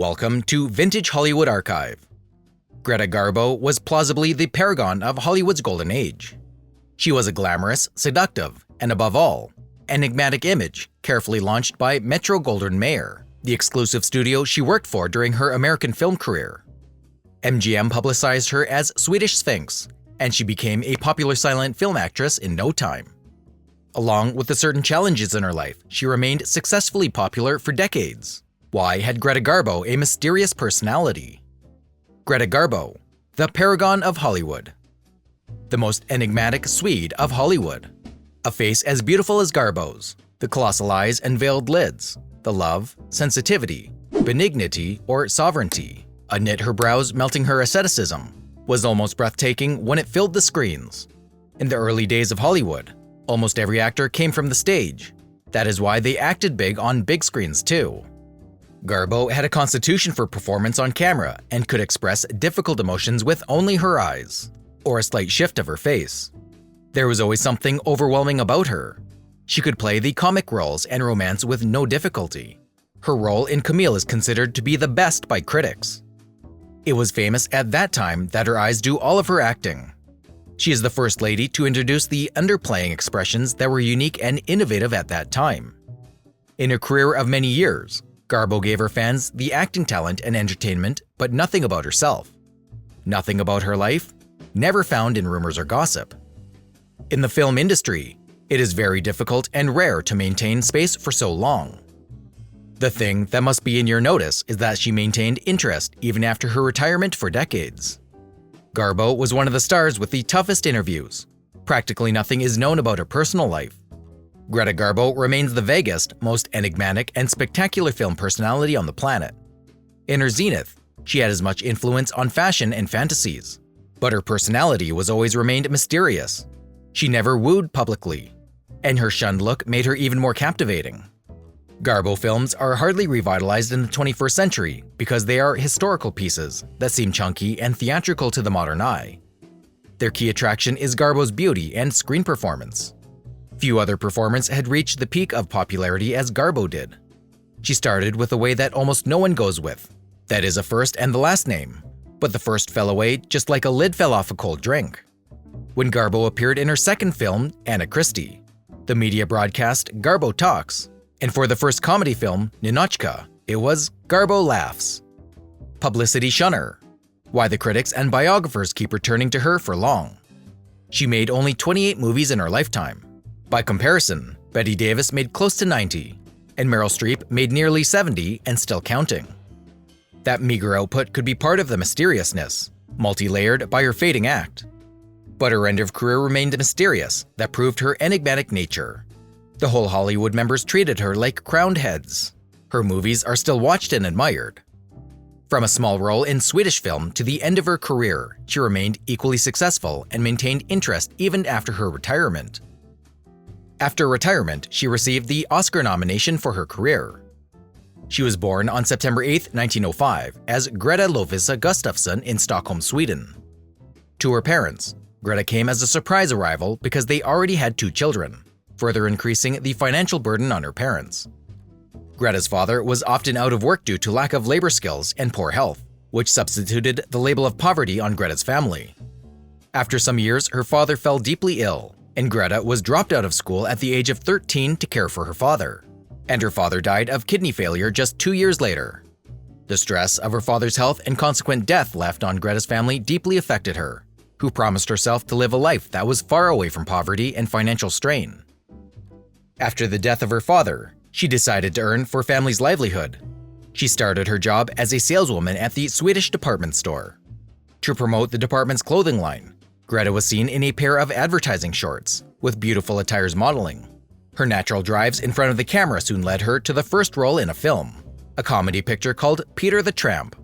Welcome to Vintage Hollywood Archive. Greta Garbo was plausibly the paragon of Hollywood's golden age. She was a glamorous, seductive, and above all, enigmatic image carefully launched by Metro-Goldwyn-Mayer, the exclusive studio she worked for during her American film career. MGM publicized her as Swedish Sphinx, and she became a popular silent film actress in no time. Along with the certain challenges in her life, she remained successfully popular for decades. Why had Greta Garbo a mysterious personality? Greta Garbo, the paragon of Hollywood. The most enigmatic Swede of Hollywood. A face as beautiful as Garbo's, the colossal eyes and veiled lids, the love, sensitivity, benignity, or sovereignty, amid her brows melting her asceticism, was almost breathtaking when it filled the screens. In the early days of Hollywood, almost every actor came from the stage. That is why they acted big on big screens too. Garbo had a constitution for performance on camera and could express difficult emotions with only her eyes, or a slight shift of her face. There was always something overwhelming about her. She could play the comic roles and romance with no difficulty. Her role in Camille is considered to be the best by critics. It was famous at that time that her eyes do all of her acting. She is the first lady to introduce the underplaying expressions that were unique and innovative at that time. In her career of many years, Garbo gave her fans the acting talent and entertainment, but nothing about herself. Nothing about her life, never found in rumors or gossip. In the film industry, it is very difficult and rare to maintain space for so long. The thing that must be in your notice is that she maintained interest even after her retirement for decades. Garbo was one of the stars with the toughest interviews. Practically nothing is known about her personal life. Greta Garbo remains the vaguest, most enigmatic, and spectacular film personality on the planet. In her zenith, she had as much influence on fashion and fantasies, but her personality was always remained mysterious. She never wooed publicly, and her shunned look made her even more captivating. Garbo films are hardly revitalized in the 21st century because they are historical pieces that seem chunky and theatrical to the modern eye. Their key attraction is Garbo's beauty and screen performance. Few other performers had reached the peak of popularity as Garbo did. She started with a way that almost no one goes with. That is a first and the last name, but the first fell away just like a lid fell off a cold drink. When Garbo appeared in her second film, Anna Christie, the media broadcast Garbo Talks, and for the first comedy film, Ninotchka, it was Garbo Laughs. Publicity shunner. Why the critics and biographers keep returning to her for long. She made only 28 movies in her lifetime. By comparison, Bette Davis made close to 90, and Meryl Streep made nearly 70 and still counting. That meager output could be part of the mysteriousness, multi-layered by her fading act. But her end of career remained mysterious, that proved her enigmatic nature. The whole Hollywood members treated her like crowned heads. Her movies are still watched and admired. From a small role in Swedish film to the end of her career, she remained equally successful and maintained interest even after her retirement. After retirement, she received the Oscar nomination for her career. She was born on September 8, 1905, as Greta Lovisa Gustafsson in Stockholm, Sweden. To her parents, Greta came as a surprise arrival because they already had 2 children, further increasing the financial burden on her parents. Greta's father was often out of work due to lack of labor skills and poor health, which substituted the label of poverty on Greta's family. After some years, her father fell deeply ill, and Greta was dropped out of school at the age of 13 to care for her father, and her father died of kidney failure just 2 years later. The stress of her father's health and consequent death left on Greta's family deeply affected her, who promised herself to live a life that was far away from poverty and financial strain. After the death of her father, she decided to earn for family's livelihood. She started her job as a saleswoman at the Swedish department store. To promote the department's clothing line, Greta was seen in a pair of advertising shorts, with beautiful attires modeling. Her natural drives in front of the camera soon led her to the first role in a film, a comedy picture called Peter the Tramp.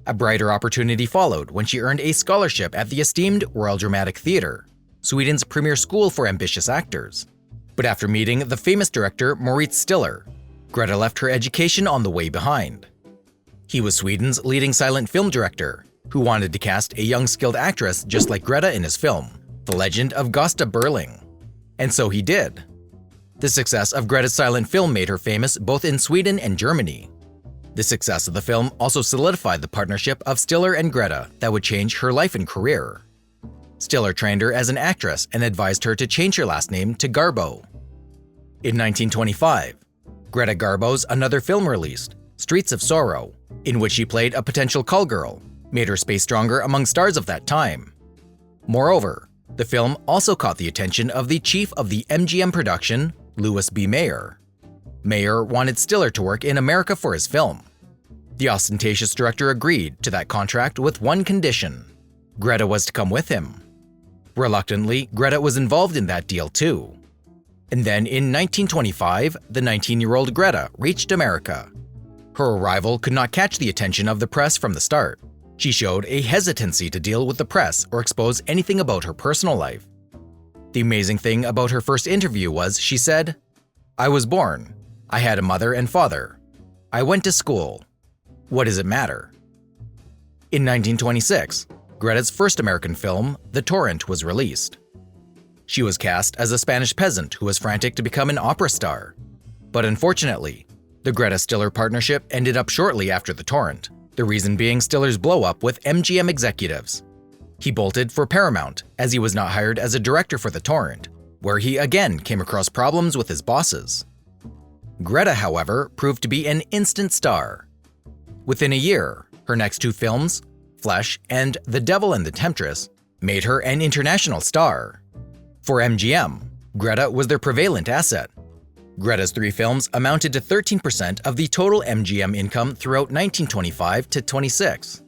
A brighter opportunity followed when she earned a scholarship at the esteemed Royal Dramatic Theatre, Sweden's premier school for ambitious actors. But after meeting the famous director Mauritz Stiller, Greta left her education on the way behind. He was Sweden's leading silent film director, who wanted to cast a young skilled actress just like Greta in his film, The Legend of Gösta Berling. And so he did. The success of Greta's silent film made her famous both in Sweden and Germany. The success of the film also solidified the partnership of Stiller and Greta that would change her life and career. Stiller trained her as an actress and advised her to change her last name to Garbo. In 1925, Greta Garbo's another film released, Streets of Sorrow, in which she played a potential call girl, made her space stronger among stars of that time. Moreover, the film also caught the attention of the chief of the MGM production, Louis B. Mayer. Mayer wanted Stiller to work in America for his film. The ostentatious director agreed to that contract with one condition: Greta was to come with him. Reluctantly, Greta was involved in that deal too. And then in 1925, the 19-year-old Greta reached America. Her arrival could not catch the attention of the press from the start. She showed a hesitancy to deal with the press or expose anything about her personal life. The amazing thing about her first interview was, she said, "I was born. I had a mother and father. I went to school. What does it matter?" In 1926, Greta's first American film, The Torrent, was released. She was cast as a Spanish peasant who was frantic to become an opera star. But unfortunately, the Greta-Stiller partnership ended up shortly after The Torrent, the reason being Stiller's blow-up with MGM executives. He bolted for Paramount as he was not hired as a director for The Torrent, where he again came across problems with his bosses. Greta, however, proved to be an instant star. Within a year, her next two films, Flesh and The Devil and the Temptress, made her an international star. For MGM, Greta was their prevalent asset. Greta's three films amounted to 13% of the total MGM income throughout 1925 to 26.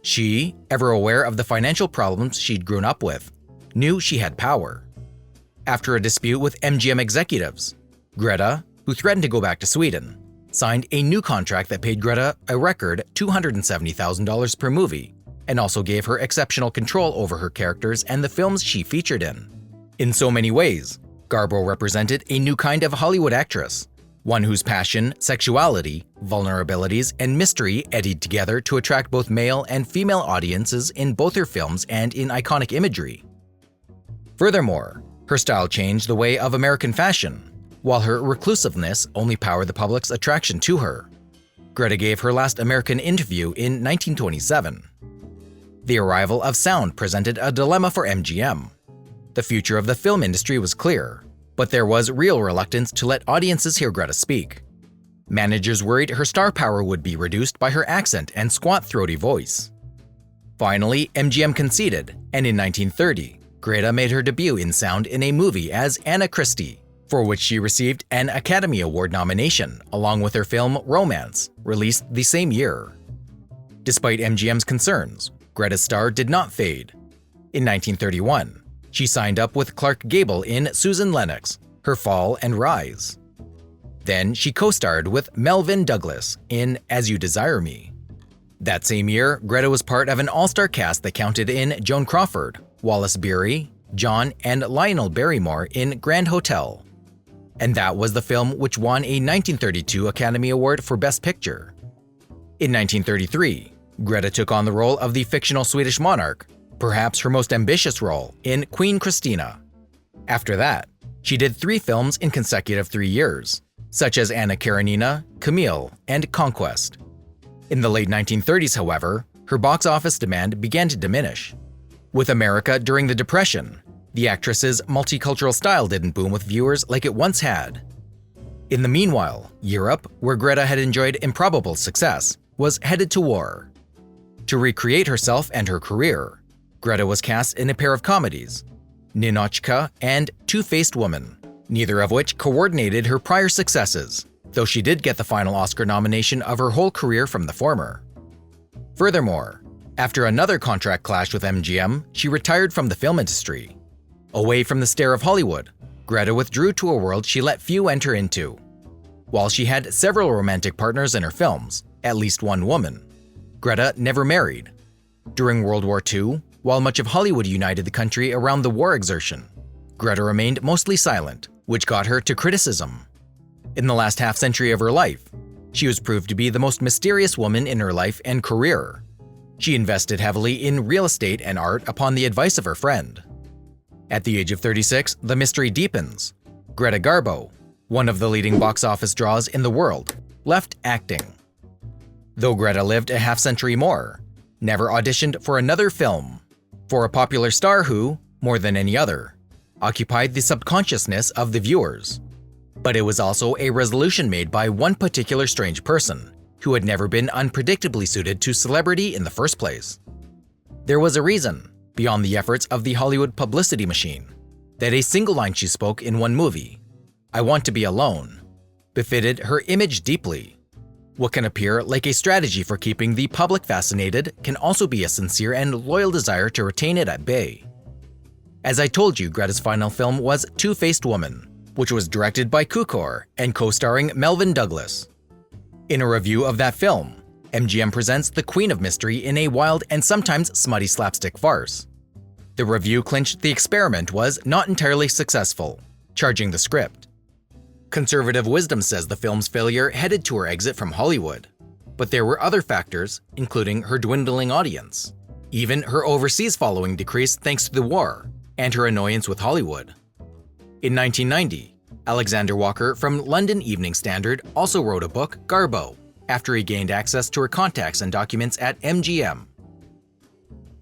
She, ever aware of the financial problems she'd grown up with, knew she had power. After a dispute with MGM executives, Greta, who threatened to go back to Sweden, signed a new contract that paid Greta a record $270,000 per movie, and also gave her exceptional control over her characters and the films she featured in. In so many ways, Garbo represented a new kind of Hollywood actress, one whose passion, sexuality, vulnerabilities, and mystery eddied together to attract both male and female audiences in both her films and in iconic imagery. Furthermore, her style changed the way of American fashion, while her reclusiveness only powered the public's attraction to her. Greta gave her last American interview in 1927. The arrival of sound presented a dilemma for MGM. The future of the film industry was clear, but there was real reluctance to let audiences hear Greta speak. Managers worried her star power would be reduced by her accent and squat, throaty voice. Finally, MGM conceded, and in 1930, Greta made her debut in sound in a movie as Anna Christie, for which she received an Academy Award nomination, along with her film Romance, released the same year. Despite MGM's concerns, Greta's star did not fade. In 1931, she signed up with Clark Gable in Susan Lennox, Her Fall and Rise. Then she co-starred with Melvyn Douglas in As You Desire Me. That same year, Greta was part of an all-star cast that counted in Joan Crawford, Wallace Beery, John and Lionel Barrymore in Grand Hotel. And that was the film which won a 1932 Academy Award for Best Picture. In 1933, Greta took on the role of the fictional Swedish monarch, perhaps her most ambitious role, in Queen Christina. After that, she did 3 films in consecutive 3 years, such as Anna Karenina, Camille, and Conquest. In the late 1930s, however, her box office demand began to diminish. With America during the Depression, the actress's multicultural style didn't boom with viewers like it once had. In the meanwhile, Europe, where Greta had enjoyed improbable success, was headed to war. To recreate herself and her career, Greta was cast in a pair of comedies, Ninochka and Two-Faced Woman, neither of which coordinated her prior successes, though she did get the final Oscar nomination of her whole career from the former. Furthermore, after another contract clash with MGM, she retired from the film industry. Away from the stare of Hollywood, Greta withdrew to a world she let few enter into. While she had several romantic partners in her films, at least one woman, Greta never married. During World War II, while much of Hollywood united the country around the war exertion, Greta remained mostly silent, which got her to criticism. In the last half-century of her life, she was proved to be the most mysterious woman in her life and career. She invested heavily in real estate and art upon the advice of her friend. At the age of 36, the mystery deepens. Greta Garbo, one of the leading box office draws in the world, left acting. Though Greta lived a half-century more, never auditioned for another film, for a popular star who, more than any other, occupied the subconsciousness of the viewers. But it was also a resolution made by one particular strange person, who had never been unpredictably suited to celebrity in the first place. There was a reason, beyond the efforts of the Hollywood publicity machine, that a single line she spoke in one movie, "I want to be alone," befitted her image deeply. What can appear like a strategy for keeping the public fascinated can also be a sincere and loyal desire to retain it at bay. As I told you, Greta's final film was Two-Faced Woman, which was directed by Cukor and co-starring Melvyn Douglas. In a review of that film, MGM presents the Queen of Mystery in a wild and sometimes smutty slapstick farce. The review clinched the experiment was not entirely successful, charging the script. Conservative wisdom says the film's failure headed to her exit from Hollywood, but there were other factors, including her dwindling audience. Even her overseas following decreased thanks to the war and her annoyance with Hollywood. In 1990, Alexander Walker from London Evening Standard also wrote a book, Garbo, after he gained access to her contacts and documents at MGM.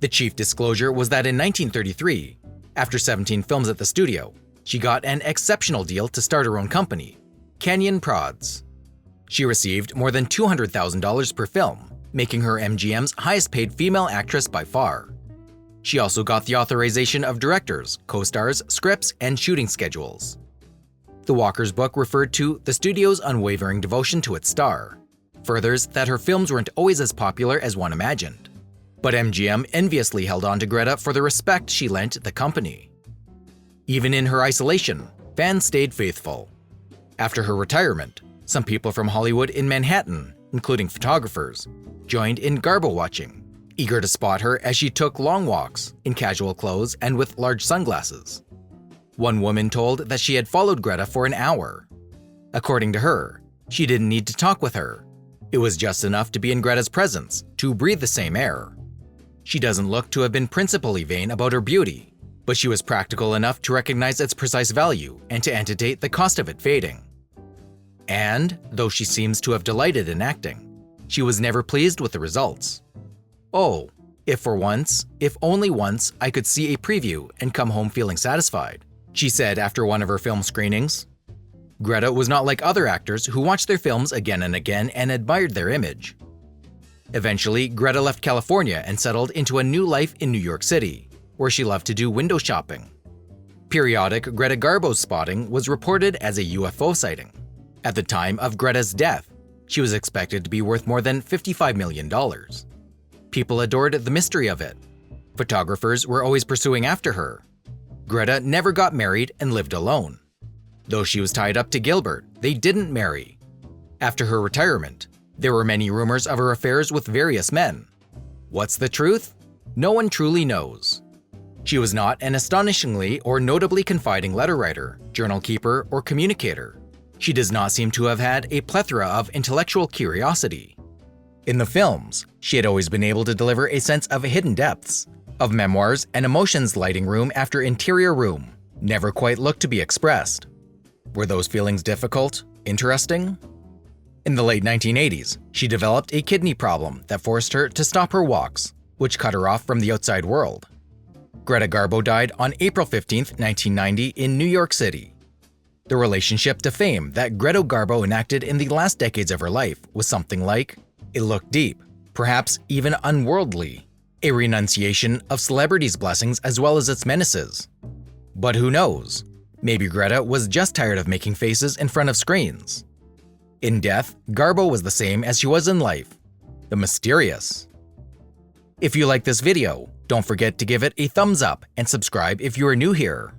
The chief disclosure was that in 1933, after 17 films at the studio, she got an exceptional deal to start her own company, Canyon Prods. She received more than $200,000 per film, making her MGM's highest-paid female actress by far. She also got the authorization of directors, co-stars, scripts, and shooting schedules. The Walker's book referred to the studio's unwavering devotion to its star, furthers that her films weren't always as popular as one imagined. But MGM enviously held on to Greta for the respect she lent the company. Even in her isolation, fans stayed faithful. After her retirement, some people from Hollywood in Manhattan, including photographers, joined in Garbo watching, eager to spot her as she took long walks, in casual clothes and with large sunglasses. One woman told that she had followed Greta for an hour. According to her, she didn't need to talk with her. It was just enough to be in Greta's presence, to breathe the same air. She doesn't look to have been principally vain about her beauty, but she was practical enough to recognize its precise value and to anticipate the cost of it fading. And, though she seems to have delighted in acting, she was never pleased with the results. "Oh, if for once, if only once, I could see a preview and come home feeling satisfied," she said after one of her film screenings. Greta was not like other actors who watched their films again and again and admired their image. Eventually, Greta left California and settled into a new life in New York City, where she loved to do window shopping. Periodic Greta Garbo's spotting was reported as a UFO sighting. At the time of Greta's death, she was expected to be worth more than $55 million. People adored the mystery of it. Photographers were always pursuing after her. Greta never got married and lived alone. Though she was tied up to Gilbert, they didn't marry. After her retirement, there were many rumors of her affairs with various men. What's the truth? No one truly knows. She was not an astonishingly or notably confiding letter writer, journal keeper, or communicator. She does not seem to have had a plethora of intellectual curiosity. In the films, she had always been able to deliver a sense of hidden depths, of memoirs and emotions lighting room after interior room, never quite looked to be expressed. Were those feelings difficult? Interesting? In the late 1980s, she developed a kidney problem that forced her to stop her walks, which cut her off from the outside world. Greta Garbo died on April 15, 1990 in New York City. The relationship to fame that Greta Garbo enacted in the last decades of her life was something like, it looked deep, perhaps even unworldly, a renunciation of celebrity's blessings as well as its menaces. But who knows? Maybe Greta was just tired of making faces in front of screens. In death, Garbo was the same as she was in life, the mysterious. If you like this video, don't forget to give it a thumbs up and subscribe if you are new here.